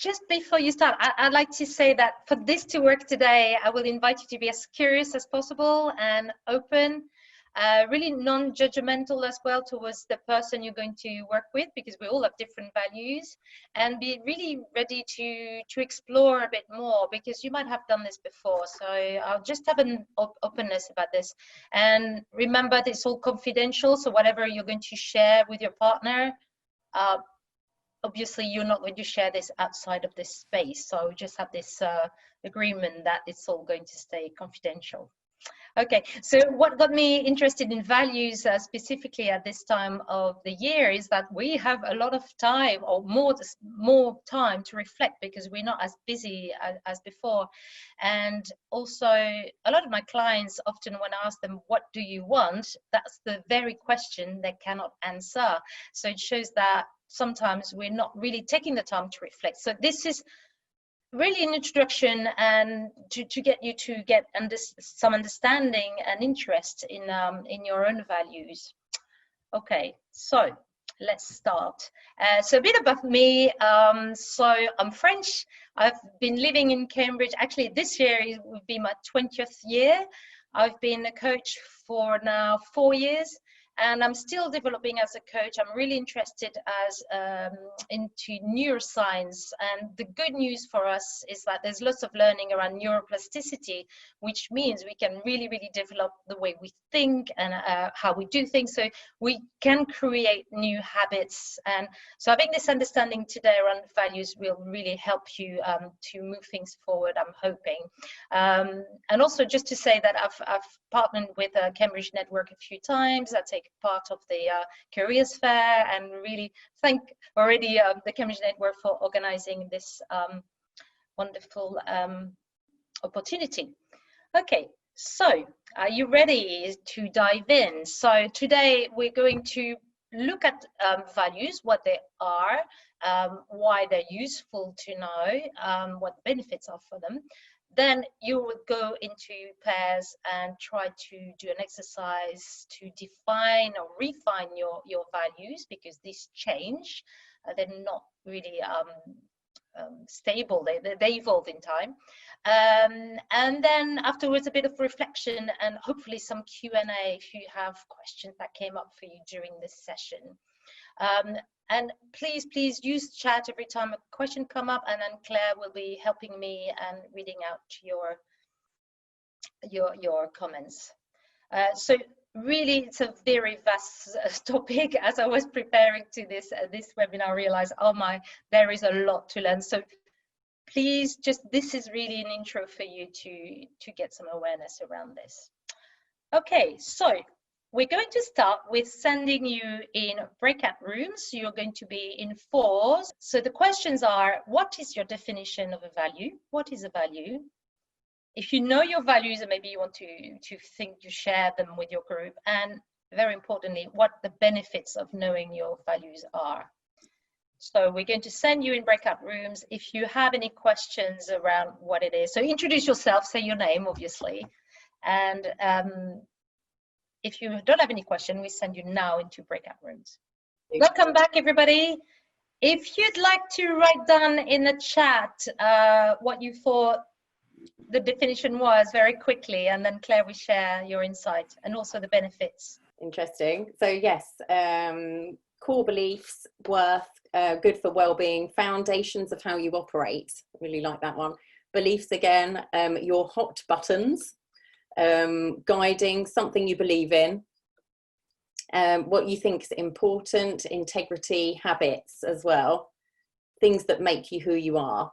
just before you start, I'd like to say that for this to work today, I will invite you to be as curious as possible and open, really non-judgmental as well towards the person you're going to work with, because we all have different values, and be really ready to explore a bit more, because you might have done this before. So I'll just have an openness about this, and remember that it's all confidential. So whatever you're going to share with your partner, obviously you're not going to share this outside of this space. So we just have this agreement that it's all going to stay confidential. Okay, so what got me interested in values specifically at this time of the year is that we have a lot of time, or more time to reflect, because we're not as busy as before. And also a lot of my clients, often when I ask them, what do you want? That's the very question they cannot answer. So it shows that sometimes we're not really taking the time to reflect. So this is really an introduction, and to get you to get some understanding and interest in your own values. Okay, so let's start. So a bit about me. So I'm French. I've been living in Cambridge. Actually, this year would be my 20th year. I've been a coach for now 4 years. And I'm still developing as a coach. I'm really interested into neuroscience. And the good news for us is that there's lots of learning around neuroplasticity, which means we can really, really develop the way we think and how we do things. So we can create new habits. And so having this understanding today around values will really help you to move things forward, I'm hoping. And also just to say that I've partnered with a Cambridge Network a few times. I take part of the careers fair, and really thank already the Cambridge Network for organizing this wonderful opportunity. Okay, so are you ready to dive in? So today we're going to look at values, what they are, why they're useful to know, what the benefits are for them. Then you will go into pairs and try to do an exercise to define or refine your values, because these change. They're not really stable. They evolve in time. And then afterwards, a bit of reflection and hopefully some Q&A if you have questions that came up for you during this session. And please use chat every time a question come up, and then Claire will be helping me and reading out your comments. So really, it's a very vast topic. As I was preparing to this webinar, I realized, oh my, there is a lot to learn. So please, this is really an intro for you to get some awareness around this. Okay, so we're going to start with sending you in breakout rooms. You're going to be in 4s. So the questions are, what is your definition of a value? What is a value? If you know your values, and maybe you want to think you share them with your group. And very importantly, what the benefits of knowing your values are. So we're going to send you in breakout rooms. If you have any questions around what it is, so introduce yourself, say your name, obviously. And if you don't have any question, we send you now into breakout rooms. Welcome back, everybody. If you'd like to write down in the chat what you thought the definition was very quickly, and then Claire will share your insight and also the benefits. Interesting. So yes, core beliefs, worth, good for well-being, foundations of how you operate. Really like that one. Beliefs again, your hot buttons. Guiding, something you believe in, what you think is important, integrity, habits as well, things that make you who you are,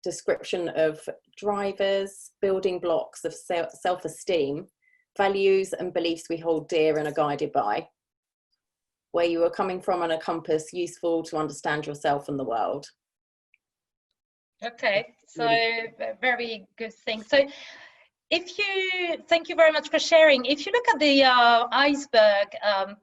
description of drivers, building blocks of self-esteem, values and beliefs we hold dear and are guided by, where you are coming from and a compass useful to understand yourself and the world. Okay, so very good thing. So thank you very much for sharing. If you look at the iceberg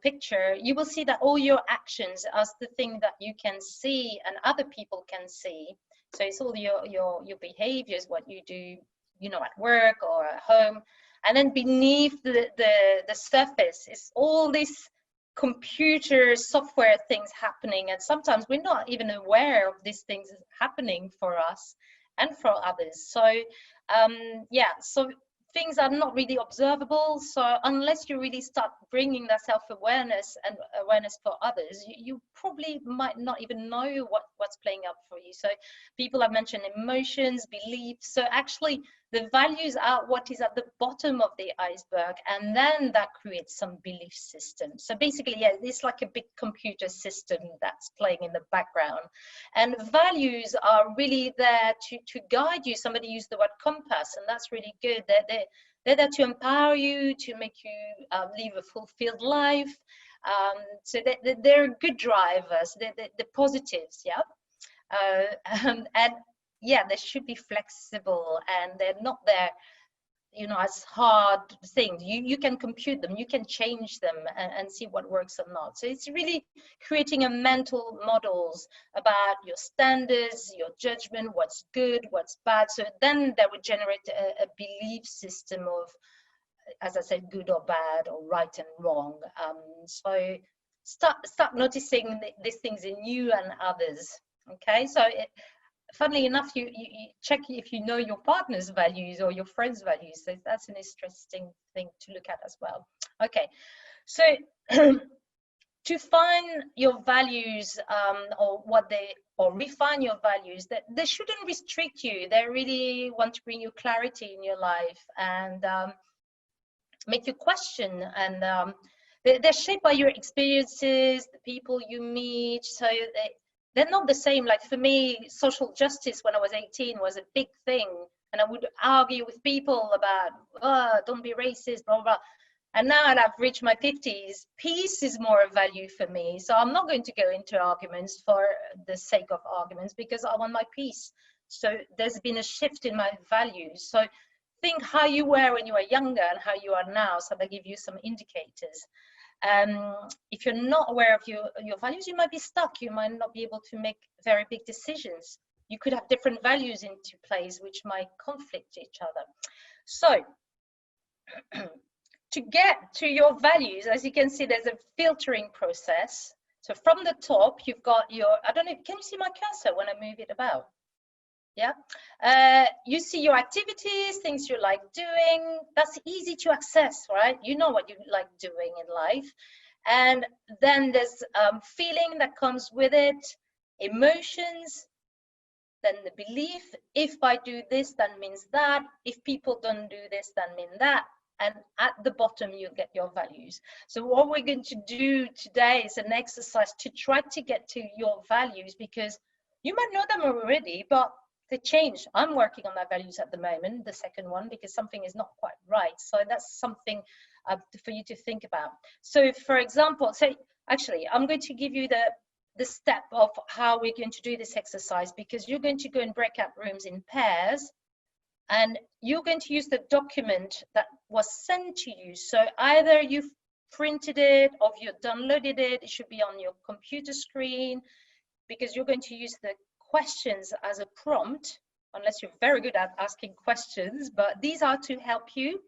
picture, you will see that all your actions are the thing that you can see and other people can see. So it's all your behaviors, what you do, you know, at work or at home. And then beneath the surface is all this computer software things happening, and sometimes we're not even aware of these things happening for us and for others. So yeah, so things are not really observable. So unless you really start bringing that self-awareness and awareness for others, you probably might not even know what's playing out for you. So people have mentioned emotions, beliefs. So actually the values are what is at the bottom of the iceberg, and then that creates some belief system. So basically, yeah, it's like a big computer system that's playing in the background, and values are really there to guide you. Somebody used the word compass, and that's really good. They're there to empower you, to make you live a fulfilled life. So they're good drivers. They're positives, yeah. And yeah, they should be flexible, and they're not there, you know, as hard things. You can compute them, you can change them, and see what works or not. So it's really creating a mental models about your standards, your judgment, what's good, what's bad. So then that would generate a belief system of, as I said, good or bad, or right and wrong. So start noticing these things in you and others. Okay, so funnily enough, you check if you know your partner's values or your friend's values. So that's an interesting thing to look at as well. Okay, so to find your values, or refine your values, that they shouldn't restrict you. They really want to bring you clarity in your life, and make you question, and they're shaped by your experiences, the people you meet. So they're not the same. Like for me, social justice when I was 18 was a big thing, and I would argue with people about, oh, don't be racist, blah, blah. And now that I've reached my 50s, peace is more a value for me. So I'm not going to go into arguments for the sake of arguments, because I want my peace. So there's been a shift in my values. So think how you were when you were younger and how you are now, so they give you some indicators. If you're not aware of your values, you might be stuck. You might not be able to make very big decisions. You could have different values into place which might conflict each other. So to get to your values, as you can see, there's a filtering process. So from the top, you've got your, I don't know, can you see my cursor when I move it about? Yeah, you see your activities, things you like doing. That's easy to access, right? You know what you like doing in life. And then there's feeling that comes with it, emotions, then the belief. If I do this, that means that. If people don't do this, that means that. And at the bottom, you get your values. So what we're going to do today is an exercise to try to get to your values, because you might know them already, but they change. I'm working on my values at the moment, the second one, because something is not quite right. So that's something for you to think about. So for example, actually, I'm going to give you the step of how we're going to do this exercise, because you're going to go in breakout rooms in pairs, and you're going to use the document that was sent to you. So either you've printed it or you downloaded it. It should be on your computer screen, because you're going to use the questions as a prompt, unless you're very good at asking questions, but these are to help you.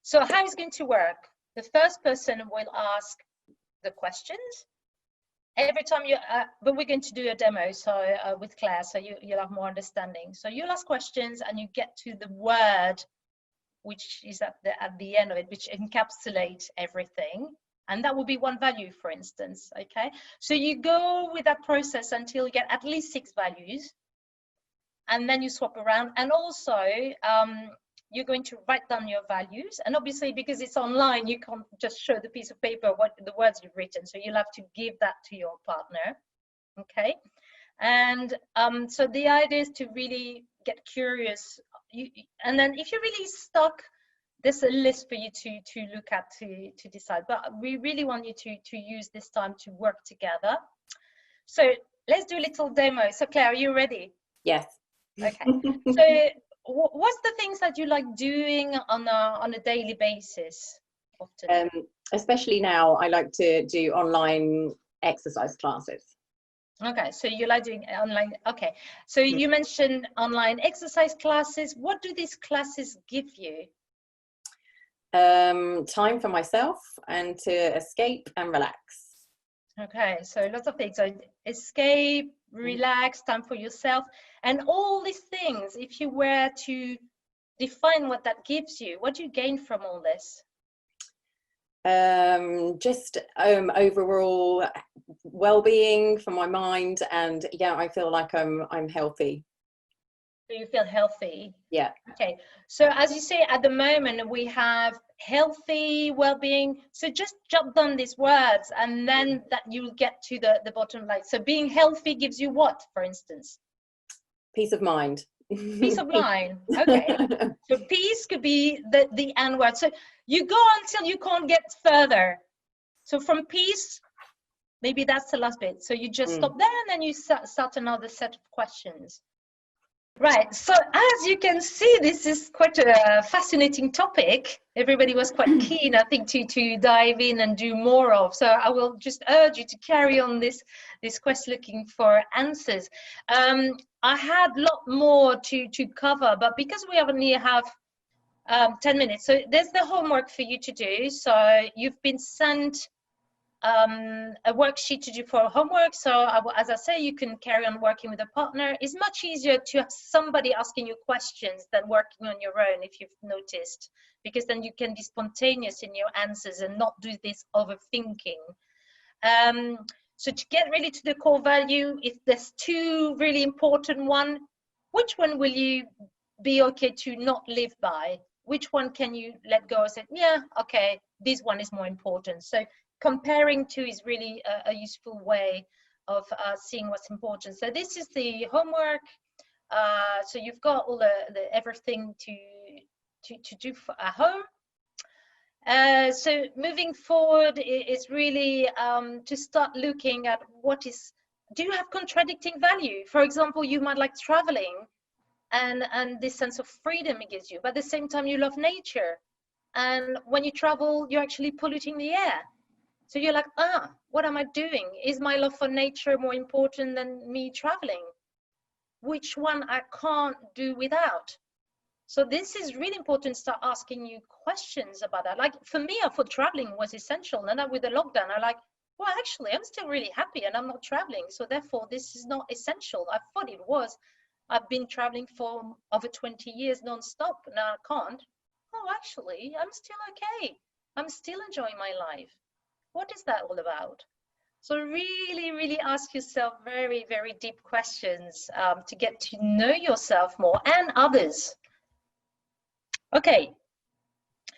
So how it's going to work? The first person will ask the questions every time you, but we're going to do a demo, so with Claire, so you'll have more understanding. So you'll ask questions and you get to the word, which is at the end of it, which encapsulates everything. And that will be one value, for instance, okay? So you go with that process until you get at least 6 values, and then you swap around. And also, you're going to write down your values. And obviously, because it's online, you can't just show the piece of paper what the words you've written. So you'll have to give that to your partner, okay? And so the idea is to really get curious. And then if you're really stuck, there's a list for you to look at to decide, but we really want you to use this time to work together. So let's do a little demo. So Claire, are you ready? Yes. Okay. So what's the things that you like doing on a daily basis often? Especially now, I like to do online exercise classes. Okay, so you like doing online. Okay, so you mentioned online exercise classes. What do these classes give you? Time for myself and to escape and relax. Okay, so lots of things. So escape, relax, time for yourself, and all these things, if you were to define what that gives you, what do you gain from all this? Just overall well-being for my mind, and yeah, I feel like I'm healthy. Do you feel healthy? Yeah. Okay, so as you say, at the moment we have healthy, well-being. So just jot down these words, and then that you'll get to the bottom line. So being healthy gives you what, for instance? Peace of mind. Peace of mind. Okay. So peace could be the N word. So you go until you can't get further. So from peace, maybe that's the last bit. So you just stop there, and then you start another set of questions. Right, so as you can see, this is quite a fascinating topic. Everybody was quite keen, I think, to dive in and do more of. So I will just urge you to carry on this quest looking for answers. I had a lot more to cover, but because we only have 10 minutes, so there's the homework for you to do. So you've been sent a worksheet to do for homework. So as I say, you can carry on working with a partner. It's much easier to have somebody asking you questions than working on your own, if you've noticed, because then you can be spontaneous in your answers and not do this overthinking. So to get really to the core value, if there's two really important one, which one will you be okay to not live by? Which one can you let go and say, yeah, okay, this one is more important. So comparing two is really a useful way of seeing what's important. So this is the homework. So you've got all the everything to do at home. So moving forward is really to start looking at do you have contradicting value? For example, you might like traveling and this sense of freedom it gives you, but at the same time you love nature. And when you travel, you're actually polluting the air. So you're like, what am I doing? Is my love for nature more important than me traveling? Which one I can't do without? So this is really important to start asking you questions about that. Like for me, I thought traveling was essential. And then with the lockdown, I'm like, well, actually, I'm still really happy and I'm not traveling. So therefore, this is not essential. I thought it was. I've been traveling for over 20 years non-stop. Now I can't. Oh, actually, I'm still okay. I'm still enjoying my life. What is that all about? So really, really ask yourself very, very deep questions to get to know yourself more and others. Okay,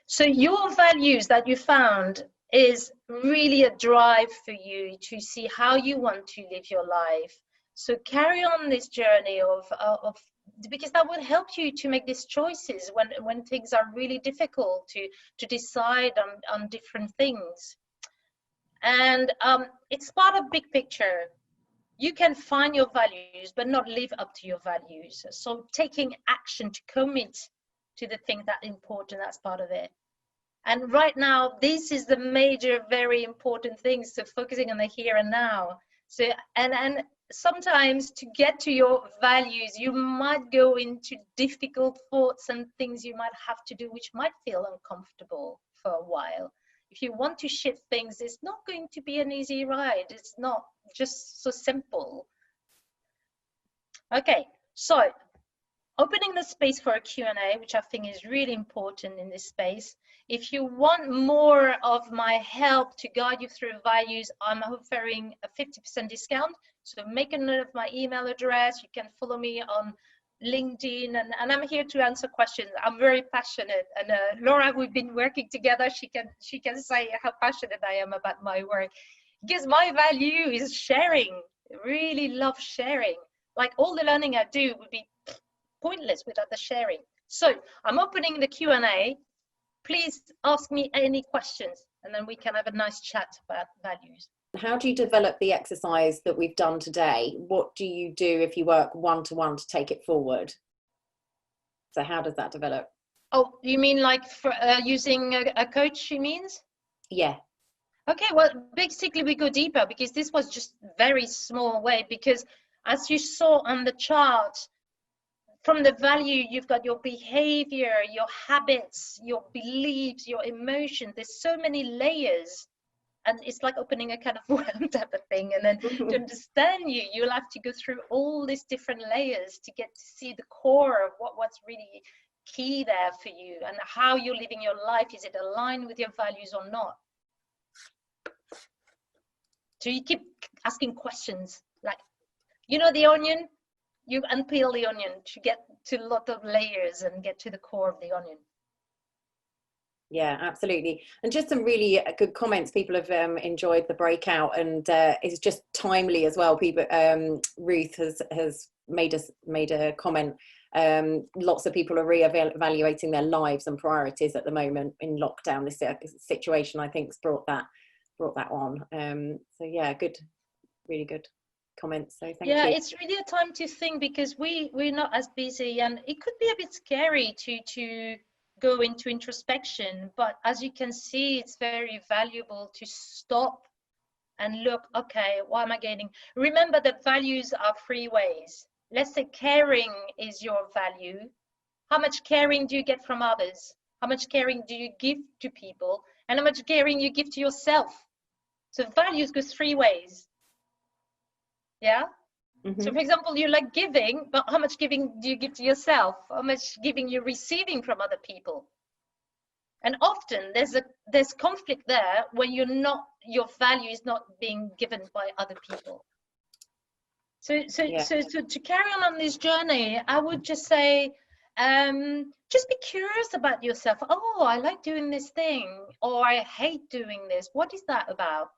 so your values that you found is really a drive for you to see how you want to live your life. So carry on this journey of because that will help you to make these choices when things are really difficult to decide on different things. And it's part of big picture. You can find your values, but not live up to your values. So taking action to commit to the thing that's important, that's part of it. And right now, this is the major, very important thing. So focusing on the here and now. So, and sometimes to get to your values, you might go into difficult thoughts and things you might have to do, which might feel uncomfortable for a while. If you want to shift things, it's not going to be an easy ride. It's not just so simple. Okay, so opening the space for a Q&A, which I think is really important in this space. If you want more of my help to guide you through values, I'm offering a 50% discount. So make a note of my email address. You can follow me on LinkedIn, and I'm here to answer questions. I'm very passionate, and Laura, we've been working together. She can say how passionate I am about my work, because my value is sharing. Really love sharing. Like all the learning I do would be pointless without the sharing. So I'm opening the Q&A. Please ask me any questions, and then we can have a nice chat about values. How do you develop the exercise that we've done today? What do you do if you work one-to-one to take it forward? So how does that develop? Oh, you mean like for, using a coach, she means? Yeah. Okay, well, basically we go deeper, because this was just very small way, because as you saw on the chart, from the value, you've got your behavior, your habits, your beliefs, your emotions. There's so many layers and it's like opening a kind of worm type of thing. And then to understand you, you'll have to go through all these different layers to get to see the core of what's really key there for you, and how you're living your life. Is it aligned with your values or not? So you keep asking questions, like, you know, the onion, you unpeel the onion to get to a lot of layers and get to the core of the onion. Yeah, absolutely. And just some really good comments. People have enjoyed the breakout, and it's just timely as well. People, Ruth has made a comment. Lots of people are re-evaluating their lives and priorities at the moment in lockdown. This situation, I think, has brought that on. So yeah, good, really good comments. So thank you. Yeah, it's really a time to think, because we're not as busy, and it could be a bit scary to go into introspection, but as you can see, it's very valuable to stop and look, okay, what am I gaining? Remember that values are three ways. Let's say caring is your value. How much caring do you get from others? How much caring do you give to people? And how much caring you give to yourself? So values go three ways. Yeah. Mm-hmm. So for example, you like giving, but how much giving do you give to yourself? How much giving you're receiving from other people? And often there's conflict there when your value is not being given by other people. So to carry on this journey, I would just say, just be curious about yourself. Oh, I like doing this thing, or I hate doing this. What is that about?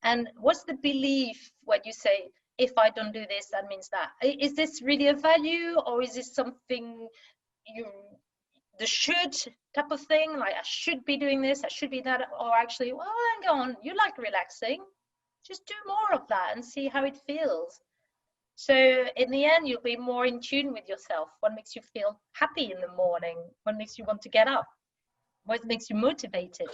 And what's the belief when you say, if I don't do this, that means that? Is this really a value, or is this something the should type of thing? Like, I should be doing this, I should be that, or actually, well, hang on, you like relaxing. Just do more of that and see how it feels. So in the end, you'll be more in tune with yourself. What makes you feel happy in the morning? What makes you want to get up? What makes you motivated?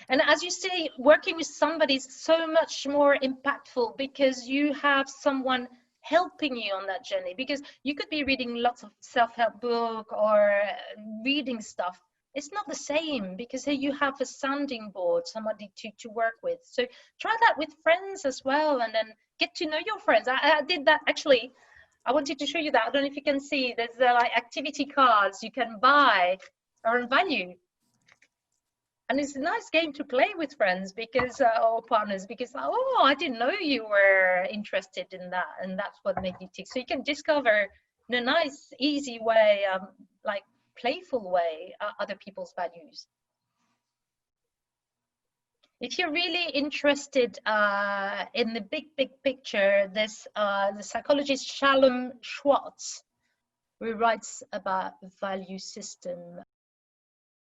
And as you say, working with somebody is so much more impactful, because you have someone helping you on that journey. Because you could be reading lots of self-help book or reading stuff. It's not the same, because here you have a sounding board, somebody to work with. So try that with friends as well, and then get to know your friends. I did that actually. I wanted to show you that. I don't know if you can see. There's like activity cards you can buy or value. And it's a nice game to play with friends, because or partners, because, oh, I didn't know you were interested in that, and that's what made you tick. So you can discover in a nice, easy way, like playful way, other people's values. If you're really interested in the big picture, there's the psychologist Shalom Schwartz, who writes about value system